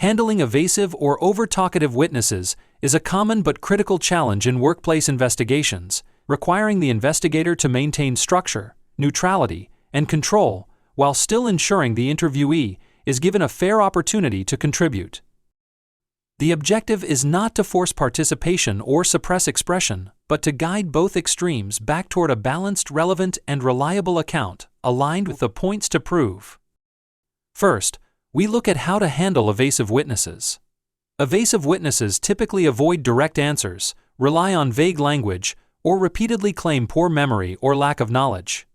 Handling evasive or over-talkative witnesses is a common but critical challenge in workplace investigations, requiring the investigator to maintain structure, neutrality, and control, while still ensuring the interviewee is given a fair opportunity to contribute. The objective is not to force participation or suppress expression, but to guide both extremes back toward a balanced, relevant, and reliable account, aligned with the points to prove. First, we look at how to handle evasive witnesses. Evasive witnesses typically avoid direct answers, rely on vague language, or repeatedly claim poor memory or lack of knowledge.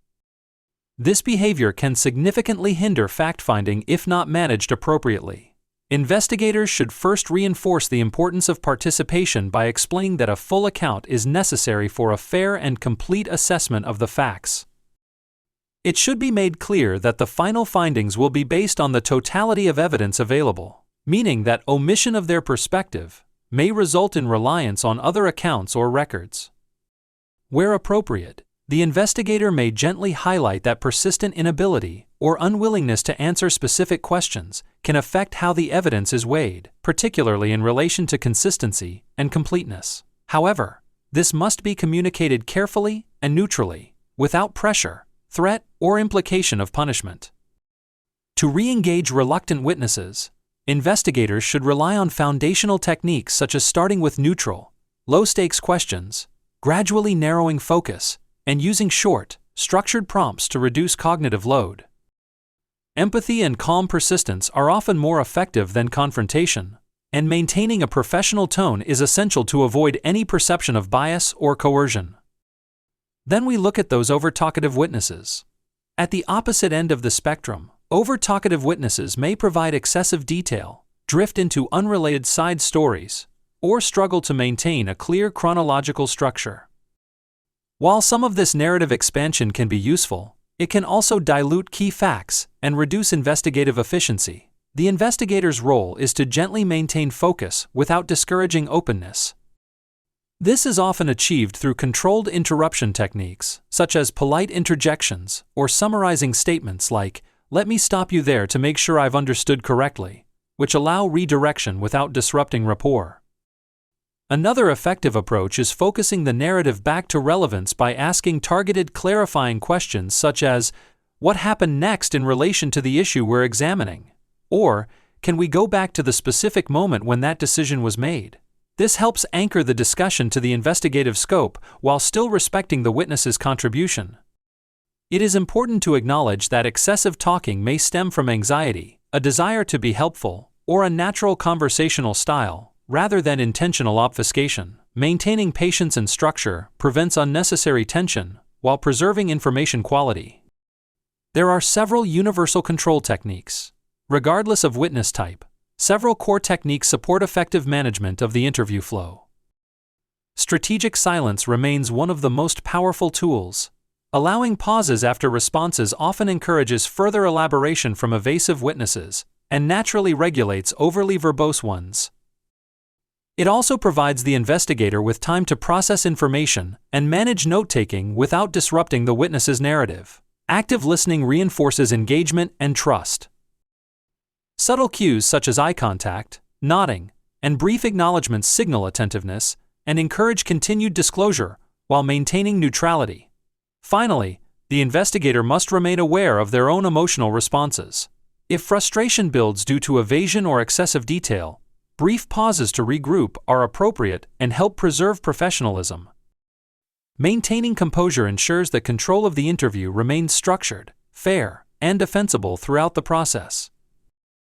This behavior can significantly hinder fact-finding if not managed appropriately. Investigators should first reinforce the importance of participation by explaining that a full account is necessary for a fair and complete assessment of the facts. It should be made clear that the final findings will be based on the totality of evidence available, meaning that omission of their perspective may result in reliance on other accounts or records. Where appropriate, the investigator may gently highlight that persistent inability or unwillingness to answer specific questions can affect how the evidence is weighed, particularly in relation to consistency and completeness. However, this must be communicated carefully and neutrally, without pressure, threat, or implication of punishment. To re-engage reluctant witnesses, investigators should rely on foundational techniques such as starting with neutral, low-stakes questions, gradually narrowing focus, and using short, structured prompts to reduce cognitive load. Empathy and calm persistence are often more effective than confrontation, and maintaining a professional tone is essential to avoid any perception of bias or coercion. Then we look at those over-talkative witnesses. At the opposite end of the spectrum, over-talkative witnesses may provide excessive detail, drift into unrelated side stories, or struggle to maintain a clear chronological structure. While some of this narrative expansion can be useful, it can also dilute key facts and reduce investigative efficiency. The investigator's role is to gently maintain focus without discouraging openness. This is often achieved through controlled interruption techniques, such as polite interjections or summarizing statements like, "Let me stop you there to make sure I've understood correctly," which allow redirection without disrupting rapport. Another effective approach is focusing the narrative back to relevance by asking targeted clarifying questions such as, "What happened next in relation to the issue we're examining?" Or, "Can we go back to the specific moment when that decision was made?" This helps anchor the discussion to the investigative scope while still respecting the witness's contribution. It is important to acknowledge that excessive talking may stem from anxiety, a desire to be helpful, or a natural conversational style, rather than intentional obfuscation. Maintaining patience and structure prevents unnecessary tension while preserving information quality. There are several universal control techniques. Regardless of witness type, several core techniques support effective management of the interview flow. Strategic silence remains one of the most powerful tools. Allowing pauses after responses often encourages further elaboration from evasive witnesses and naturally regulates overly verbose ones. It also provides the investigator with time to process information and manage note-taking without disrupting the witness's narrative. Active listening reinforces engagement and trust. Subtle cues such as eye contact, nodding, and brief acknowledgments signal attentiveness and encourage continued disclosure while maintaining neutrality. Finally, the investigator must remain aware of their own emotional responses. If frustration builds due to evasion or excessive detail, brief pauses to regroup are appropriate and help preserve professionalism. Maintaining composure ensures that control of the interview remains structured, fair, and defensible throughout the process.